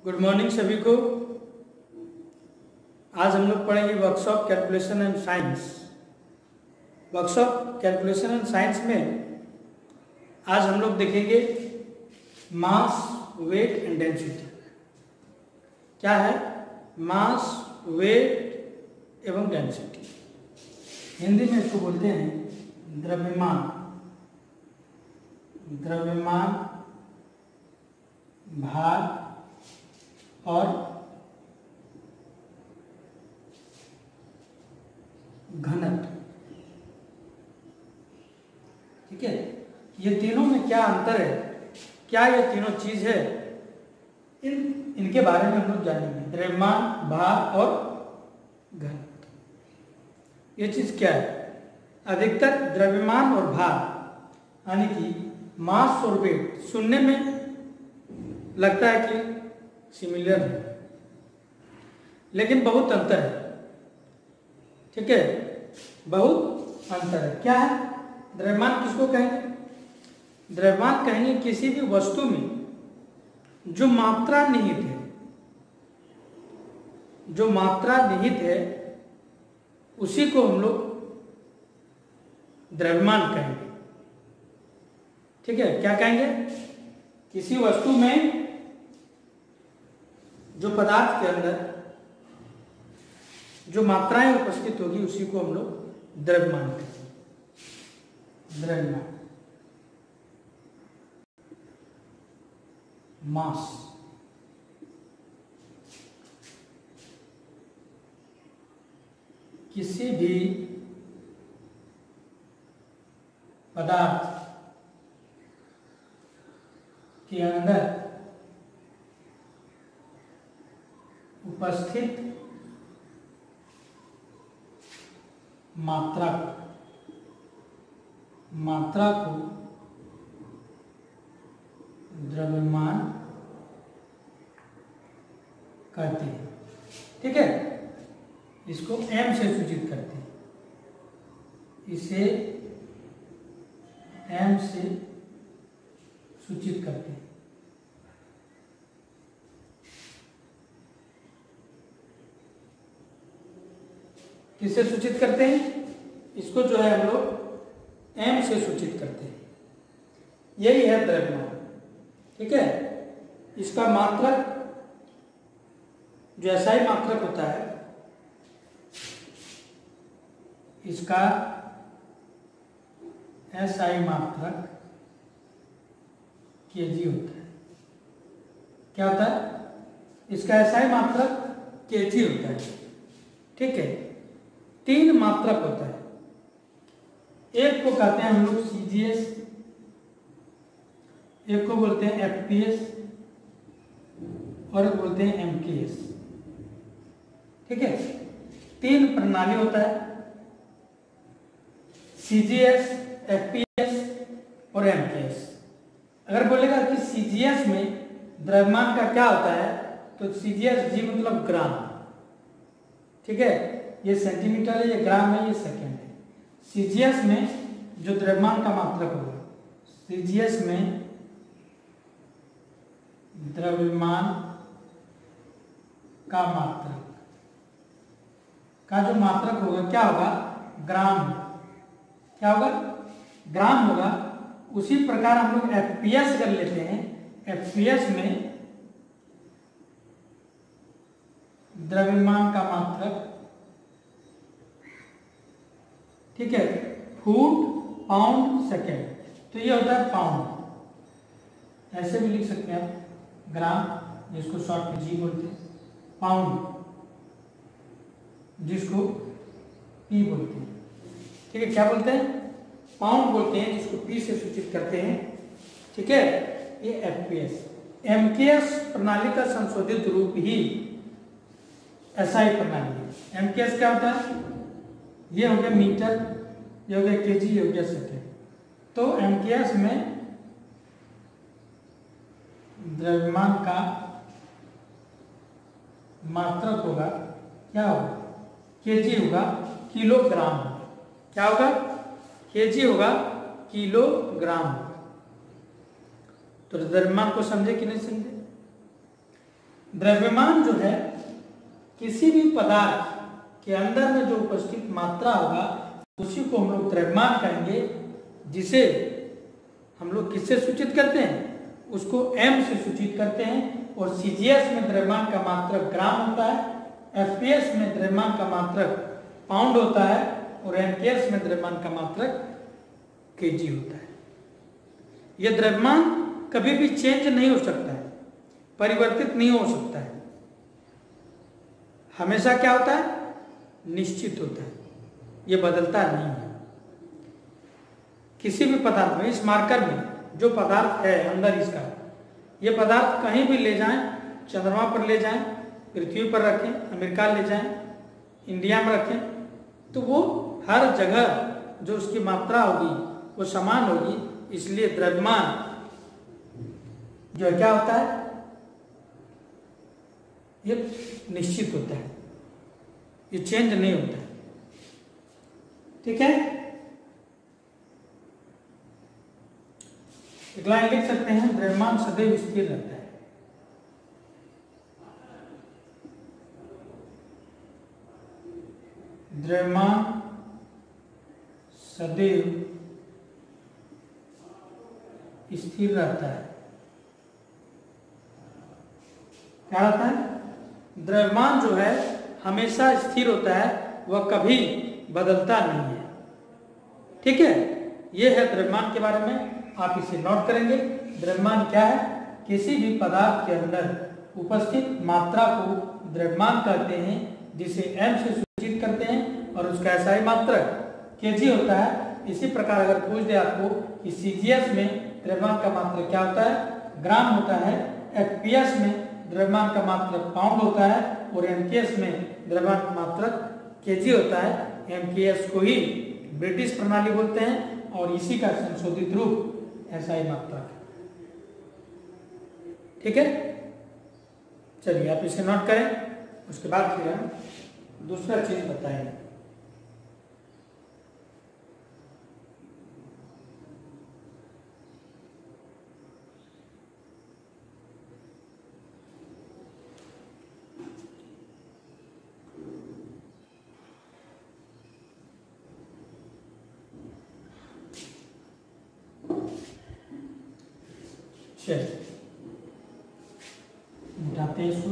Good morning सभी को। आज हम लोग पढ़ेंगे workshop calculation and science. Workshop calculation and science में आज हम लोग देखेंगे मास, वेट एंड डेंसिटी। क्या है? मास, वेट एवं डेंसिटी। हिंदी में इसको बोलते हैं द्रव्यमान। द्रव्यमान, भार और घनत्व। ठीक है, ये तीनों में क्या अंतर है, क्या ये तीनों चीज है, इनके बारे में हम लोग जानेंगे। द्रव्यमान, भार और घनत्व, ये चीज क्या है। अधिकतर द्रव्यमान और भार यानी कि मास और वेट सुनने में लगता है कि सिमिलर है, लेकिन बहुत अंतर है। ठीक है, बहुत अंतर है। क्या है? द्रव्यमान किसको कहेंगे? द्रव्यमान कहेंगे किसी भी वस्तु में जो मात्रा निहित है, जो मात्रा निहित है उसी को हम लोग द्रव्यमान कहेंगे। ठीक है, क्या कहेंगे? किसी वस्तु में जो पदार्थ के अंदर जो मात्राएं उपस्थित होगी उसी को हम लोग द्रव्यमान कहते हैं। द्रव्यमान, मास। किसी भी पदार्थ के अंदर उपस्थित मात्रा को द्रव्यमान कहते हैं। ठीक है, इसको m से सूचित करते हैं, इसे m से सूचित करते हैं। किससे सूचित करते हैं? इसको जो है हम लोग m से सूचित करते हैं। यही है द्रव्यमान। ठीक है, इसका मात्रक जो एसआई मात्रक होता है, इसका एसआई मात्रक केजी होता है। क्या होता है? इसका एसआई मात्रक केजी होता है। ठीक है, 3 मात्रक होता है। एक को कहते हैं हम लोग सीजीएस, एक को बोलते हैं एफपीएस और एक बोलते हैं एमकेएस। ठीक है, 3 प्रणाली होता है, सीजीएस, एफपीएस और एमकेएस। अगर बोलेगा कि सीजीएस में द्रव्यमान का क्या होता है, तो सीजीएस जी मतलब ग्राम। ठीक है, ये सेंटीमीटर है, ये ग्राम है, ये सेकंड है। सीजीएस में जो द्रव्यमान का मात्रक होगा, सीजीएस में द्रव्यमान का मात्रक का जो मात्रक होगा क्या होगा? ग्राम। क्या होगा? ग्राम होगा। उसी प्रकार हम लोग एफपीएस कर लेते हैं। एफपीएस में द्रव्यमान का मात्रक, ठीक है, फुट, पाउंड, सेकेंड। तो ये होता है पाउंड। ऐसे भी लिख सकते हैं आप, ग्राम जिसको शॉर्ट में जी बोलते हैं, पाउंड जिसको पी बोलते हैं। ठीक है, क्या बोलते हैं? पाउंड बोलते हैं, जिसको पी से सूचित करते हैं। ठीक है, ये एफपीएस। एमकेएस प्रणाली का संशोधित रूप ही एसआई प्रणाली है। एमकेएस क्या होता है? ये हो गया मीटर, ये हो गया केजी, ये हो गया सेकेंड। तो एमकेएस में द्रव्यमान का मात्रक होगा, क्या होगा? केजी होगा, किलोग्राम होगा। क्या होगा? केजी होगा, किलोग्राम होगा। तो द्रव्यमान को समझे कि नहीं समझे? द्रव्यमान जो है किसी भी पदार्थ के अंदर में जो उपस्थित मात्रा होगा उसी को हम लोग द्रव्यमान कहेंगे, जिसे हम लोग किससे सूचित करते हैं, उसको m से सूचित करते हैं। और सीजीएस में द्रव्यमान का मात्रक ग्राम होता है, एफपीएस में द्रव्यमान का मात्रक पाउंड होता है और एमकेएस में द्रव्यमान का मात्रक केजी होता है। यह द्रव्यमान कभी भी चेंज नहीं हो सकता है, परिवर्तित नहीं हो सकता है, हमेशा क्या होता है, निश्चित होता है, यह बदलता नहीं है। किसी भी पदार्थ में, इस मार्कर में जो पदार्थ है अंदर इसका, ये पदार्थ कहीं भी ले जाएं, चंद्रमा पर ले जाएं, पृथ्वी पर रखें, अमेरिका ले जाएं, इंडिया में रखें, तो वो हर जगह जो उसकी मात्रा होगी वो समान होगी। इसलिए द्रव्यमान जो क्या होता है, ये निश्चित होता है, ये चेंज नहीं होता है। ठीक है, एक लाइन लिख सकते हैं, द्रव्यमान सदैव स्थिर रहता है। द्रव्यमान सदैव स्थिर रहता है। क्या रहता है, द्रव्यमान जो है हमेशा स्थिर होता है, वह कभी बदलता नहीं है। ठीक है, यह है द्रव्यमान के बारे में, आप इसे नोट करेंगे। द्रव्यमान क्या है, किसी भी पदार्थ के अंदर उपस्थित मात्रा को द्रव्यमान कहते हैं, जिसे m से सूचित करते हैं और उसका SI मात्रक kg होता है। इसी प्रकार अगर पूछ दे आपको कि सीजीएस में द्रव्यमान का मात्रक क्या होता है, ग्राम होता है, एफपीएस में द्रव्यमान का मात्रक पाउंड होता है और एमकेएस में द्रव्यमान का मात्रक केजी होता है। एमकेएस को ही ब्रिटिश प्रणाली बोलते हैं और इसी का संशोधित रूप एसआई मात्रक। ठीक है, चलिए आप इसे नोट करें, उसके बाद फिर हम दूसरा चीज बताएंगे। मिटातेषु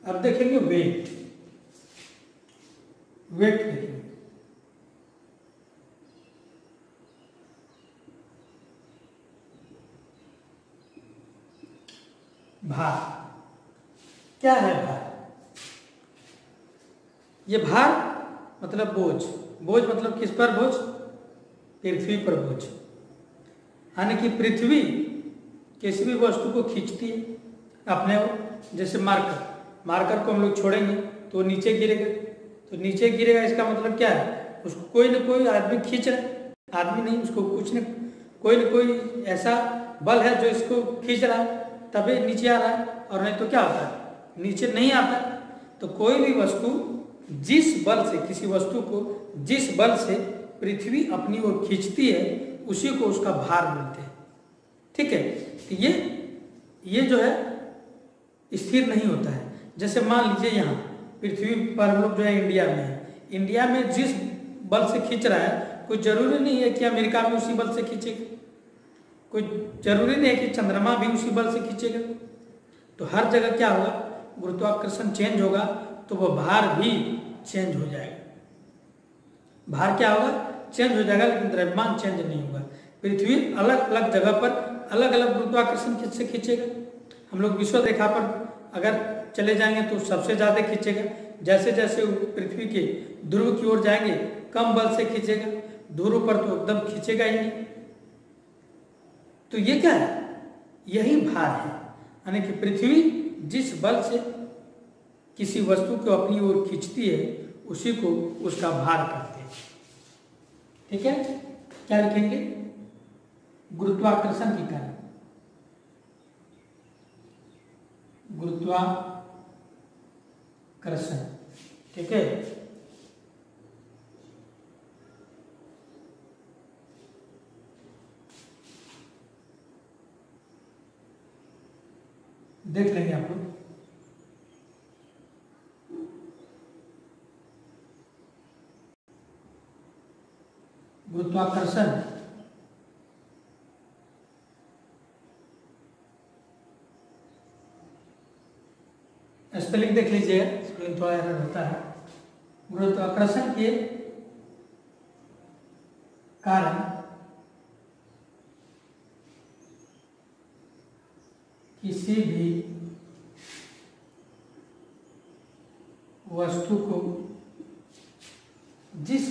अब देखेंगे वेट। वेट देखेंगे, भार। क्या है भार? ये भार मतलब बोझ। बोझ मतलब किस पर बोझ? पृथ्वी पर बोझ। यानी कि पृथ्वी किसी भी वस्तु को खींचती है अपने ओर। जैसे मार्कर को हम लोग छोड़ेंगे तो वो नीचे गिरेगा, तो नीचे गिरेगा इसका मतलब क्या है, उसको कोई न कोई आदमी खींच रहा है। आदमी नहीं, उसको कुछ न कोई ऐसा बल है जो इसको खींच रहा है, तभी नीचे आ रहा है। और नहीं तो क्या होता है, नीचे नहीं आता। तो कोई भी वस्तु जिस बल से, किसी वस्तु को जिस बल से पृथ्वी अपनी ओर खींचती है उसी को उसका भार बोलते हैं। ठीक है, तो ये जो है स्थिर नहीं होता है। जैसे मान लीजिए यहाँ पृथ्वी पर हम लोग जो है इंडिया में है, इंडिया में जिस बल से खींच रहा है कोई जरूरी नहीं है कि अमेरिका में उसी बल से खींचेगा, कोई जरूरी नहीं है कि चंद्रमा भी उसी बल से खींचेगा। तो हर जगह क्या होगा, गुरुत्वाकर्षण चेंज होगा तो वह भार भी चेंज हो जाएगा। भार क्या होगा, चेंज हो जाएगा, लेकिन द्रव्यमान चेंज नहीं होगा। पृथ्वी अलग अलग जगह पर अलग अलग गुरुत्वाकर्षण से खींचेगा। हम लोग विश्व रेखा पर अगर चले जाएंगे तो सबसे ज्यादा खींचेगा। जैसे जैसे पृथ्वी के ध्रुव की ओर जाएंगे कम बल से खींचेगा, ध्रुव पर तो एकदम खींचेगा ही नहीं। तो ये क्या है, यही भार है। यानी कि पृथ्वी जिस बल से किसी वस्तु को अपनी ओर खींचती है उसी को उसका भार कहते हैं। ठीक है, क्या लिखेंगे, गुरुत्वाकर्षण के कारण, गुरुत्वाकर्षण। ठीक है, देख लेंगे आप लोग। गुरुत्वाकर्षण स्पेलिंग देख लीजिएगा, स्पेलिंग थोड़ा एरर होता है। गुरुत्वाकर्षण के कारण किसी भी वस्तु को जिस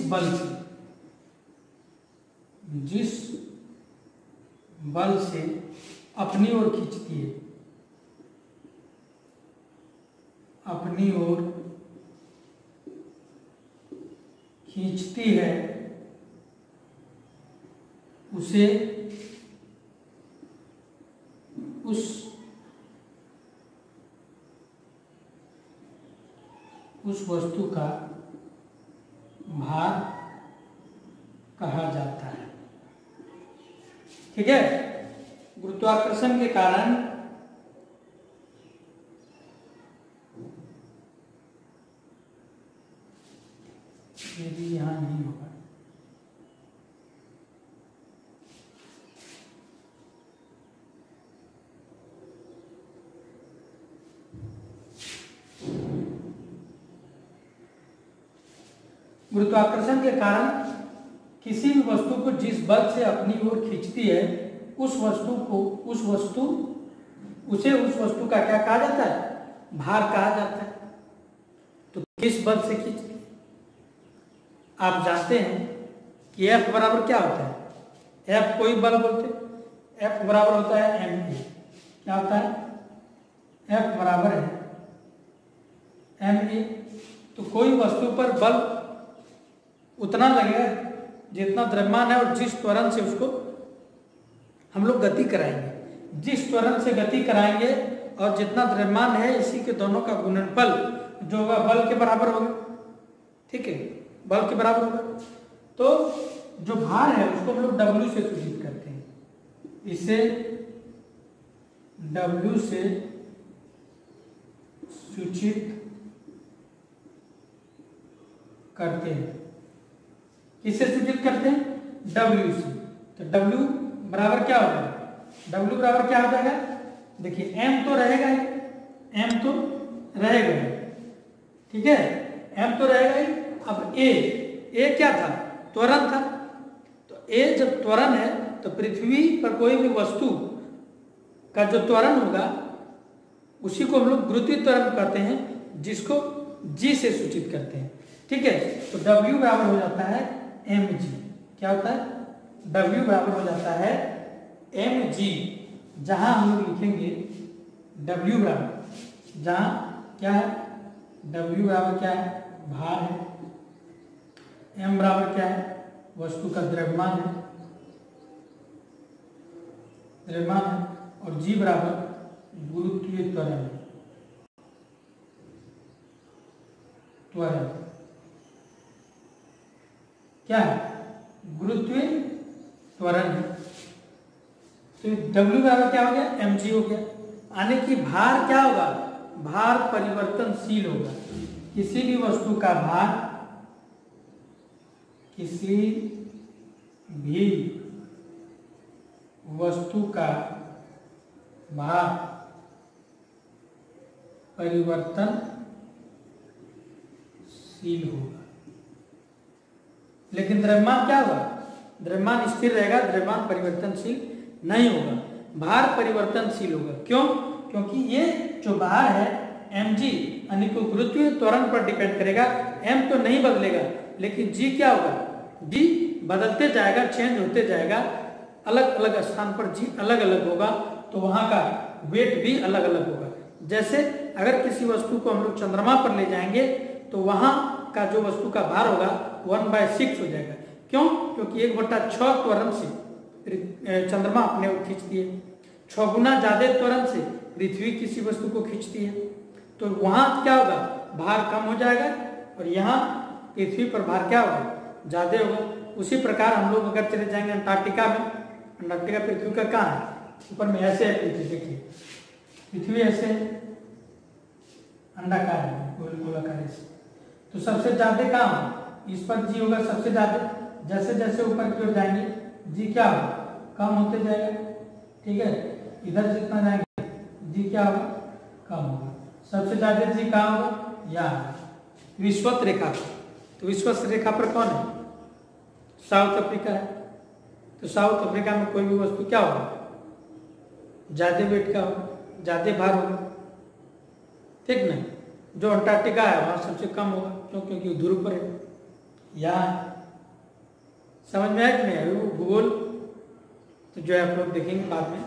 बल से अपनी ओर खींचती है, अपनी ओर खींचती है, उसे उस वस्तु का भार कहा जाता है। ठीक है, गुरुत्वाकर्षण के कारण यदि यहां नहीं होगा, गुरुत्वाकर्षण के कारण किसी भी वस्तु को जिस बल से अपनी ओर खींचती है, उस वस्तु का क्या कहा जाता है? भार कहा जाता है। तो किस बल से खींचती है? आप जानते हैं कि F बराबर क्या होता है? F कोई बल बोलते, F बराबर होता है ma। क्या होता है? F बराबर है ma। तो कोई वस्तु पर बल उतना लगेगा जितना द्रव्यमान है और जिस त्वरण से उसको हम लोग गति कराएंगे। जिस त्वरण से गति कराएंगे और जितना द्रव्यमान है, इसी के दोनों का गुणनफल जो होगा बल के बराबर होगा। ठीक है, बल के बराबर होगा। तो जो भार है उसको हम लोग W से सूचित करते हैं। इसे W से सूचित करते हैं। किससे सूचित करते हैं? W से। तो W बराबर क्या होगा? W बराबर क्या हो जाएगा? देखिए M तो रहेगा ही, M तो रहेगा ही। ठीक है, M तो रहेगा ही। अब A क्या था? त्वरण था। तो A जब त्वरण है तो पृथ्वी पर कोई भी वस्तु का जो त्वरण होगा उसी को हम लोग गुरुत्वीय त्वरण कहते हैं, जिसको G से सूचित करते हैं। ठीक है, तो W बराबर हो जाता है mg। क्या होता है? W बराबर हो जाता है mg, जहां हम लोग लिखेंगे W बराबर, जहां क्या है? W बराबर क्या है? भार है। m बराबर क्या है? वस्तु का द्रव्यमान है, और g बराबर गुरुत्वीय त्वरण है। क्या है? गुरुत्वीय त्वरण है। तो W बराबर क्या हो गया? mg हो गया। यानी कि भार क्या होगा? भार परिवर्तनशील होगा। किसी भी वस्तु का भार, किसी भी वस्तु का भार परिवर्तनशील होगा। लेकिन द्रव्यमान क्या होगा? द्रव्यमान स्थिर रहेगा, द्रव्यमान परिवर्तनशील नहीं होगा। भार परिवर्तनशील होगा। क्यों? क्योंकि ये जो भार है mg यानी कि गुरुत्वीय त्वरण पर डिपेंड करेगा। m तो नहीं बदलेगा, लेकिन g क्या होगा? g बदलते जाएगा, चेंज होते जाएगा। अलग अलग स्थान पर g अलग अलग होगा, तो वहां का वेट भी अलग अलग होगा। जैसे अगर किसी वस्तु को हम लोग चंद्रमा पर ले जाएंगे तो वहां का जो वस्तु का भार होगा 1/6 हो जाएगा। क्यों? क्योंकि 1/6 त्वरण से चंद्रमा अपने ओर खींचती है, 6 गुना ज्यादा त्वरण से पृथ्वी किसी वस्तु को खींचती है। तो वहां क्या होगा? भार कम हो जाएगा, और यहाँ पृथ्वी पर भार क्या होगा? ज्यादा होगा। उसी प्रकार हम लोग अगर चले जाएंगे अंटार्कटिका में, अंटार्कटिका पृथ्वी का कहाँ है? ऊपर में ऐसे है पृथ्वी, देखिए पृथ्वी ऐसे अंडाकार है, गोलाकार ऐसे, तो सबसे ज्यादा काम इस पर जी होगा सबसे ज्यादा। जैसे जैसे ऊपर की ओर जाएंगे जी क्या होगा, कम होते जाएगा। ठीक है, इधर जितना जाएंगे जी क्या होगा, कम होगा। सबसे ज्यादा जी कहाँ होगा, यहाँ विषुवत रेखा पर। तो विषुवत रेखा पर कौन है, साउथ अफ्रीका है। तो साउथ अफ्रीका में कोई भी वस्तु क्या होगा, ज्यादा वेट का होगा, ज्यादा भार होगा। ठीक ना, जो अंटार्कटिका है वहां सबसे कम होगा, क्यों, क्योंकि ध्रुव पर है। यहाँ समझ में आया कि नहीं, वो भूगोल तो जो है आप लोग देखेंगे बाद में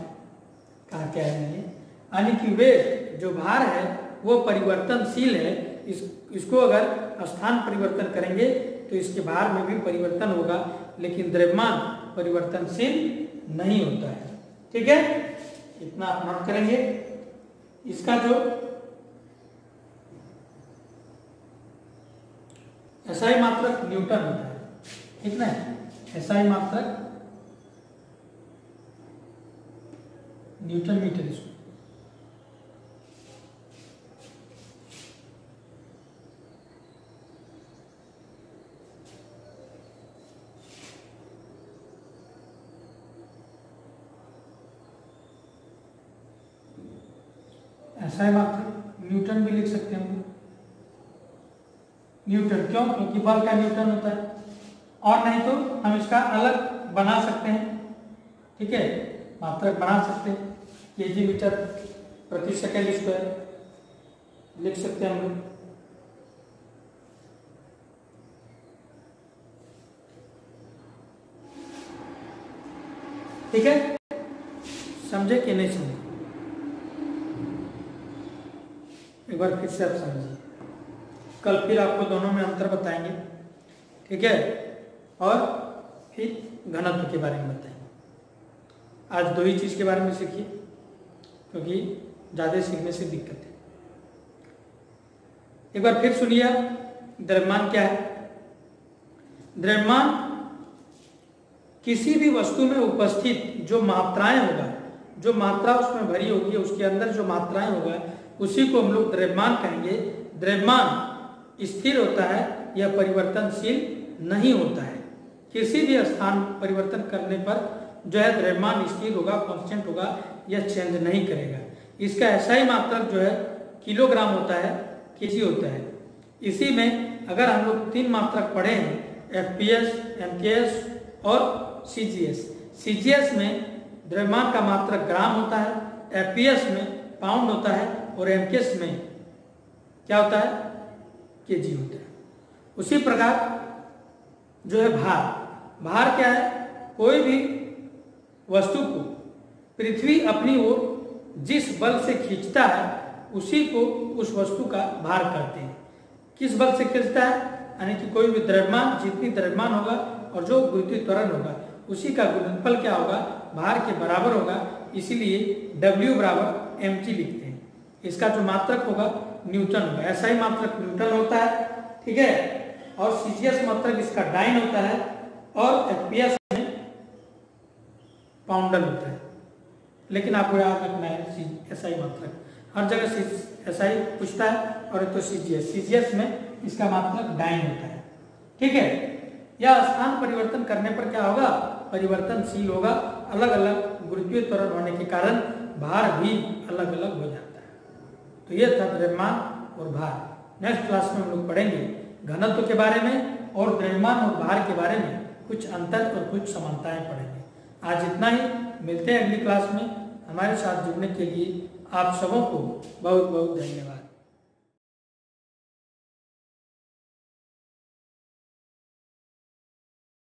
कहाँ क्या है ये। यानी कि वेट जो भार है वो परिवर्तनशील है। इसको अगर स्थान परिवर्तन करेंगे तो इसके भार में भी परिवर्तन होगा, लेकिन द्रव्यमान परिवर्तनशील नहीं होता है। ठीक है, इतना आप नोट करेंगे। इसका जो एसआई मात्रक न्यूटन होता है। ठीक ना, एसआई मात्रक न्यूटन मीटर इसको। एसआई मात्रक न्यूटन भी लिख सकते हैं न्यूटन, क्यों, क्योंकि बल का न्यूटन होता है। और नहीं तो हम इसका अलग बना सकते हैं। ठीक है, मात्रक बना सकते हैं, केजी मीटर प्रति सेकंड स्क्वायर लिख सकते हैं हम लोग। ठीक है, समझे कि नहीं समझे, एक बार फिर से आप समझिए। कल फिर आपको दोनों में अंतर बताएंगे। ठीक है, और फिर घनत्व के बारे में बताएंगे। आज दो ही चीज के बारे में सीखिए, क्योंकि ज्यादा सीखने से दिक्कत है। एक बार फिर सुनिए, द्रव्यमान क्या है। द्रव्यमान किसी भी वस्तु में उपस्थित जो मात्राएं होगा, जो मात्रा उसमें भरी होगी, उसके अंदर जो मात्राएं होगा, उसी को हम लोग द्रव्यमान कहेंगे। द्रव्यमान स्थिर होता है या परिवर्तनशील नहीं होता है। किसी भी स्थान परिवर्तन करने पर जो है द्रव्यमान स्थिर होगा, कांस्टेंट होगा, यह चेंज नहीं करेगा। इसका एसआई मात्रक जो है किलोग्राम होता है, केजी होता है। इसी में अगर हम लोग 3 मात्रक पढ़े हैं, एफपीएस, एमकेएस और सीजीएस। सीजीएस में द्रव्यमान का मात्रक ग्राम होता है, एफपीएस में पाउंड होता है और एमकेएस में क्या होता है, केजी होता है। उसी प्रकार जो है भार क्या है, कोई भी वस्तु को पृथ्वी अपनी ओर जिस बल से खींचता है उसी को उस वस्तु का भार कहते हैं। किस बल से खींचता है, यानी कि कोई भी द्रव्यमान, जितनी द्रव्यमान होगा और जो गुरुत्वीय त्वरण होगा उसी का गुणनफल क्या होगा, भार के बराबर होगा। इसीलिए W बराबर mg लिखते हैं। इसका जो मात्रक होगा न्यूटन होगा। ऐसा ही मात्रक न्यूटन होता है। ठीक है, और सीजीएस मात्रक इसका डाइन होता है और एफपीएस में पाउंडल होता है। लेकिन आपको याद रखना है एसआई मात्रक हर जगह एसआई पूछता है, और तो सीजीएस में इसका मात्रक डाइन होता है। ठीक है, यह स्थान परिवर्तन करने पर क्या होगा, परिवर्तनशील होगा। अलग अलग गुरुत्वीय त्वरण होने के कारण भार भी अलग अलग हो जाता है। तो यह था द्रव्यमान और भार। नेक्स्ट क्लास में हम लोग पढ़ेंगे घनत्व के बारे में और द्रव्यमान और भार के बारे में कुछ अंतर और कुछ समानताएं पढ़ेंगे। आज इतना ही, मिलते हैं अगली क्लास में। हमारे साथ जुड़ने के लिए आप सबों को बहुत बहुत धन्यवाद।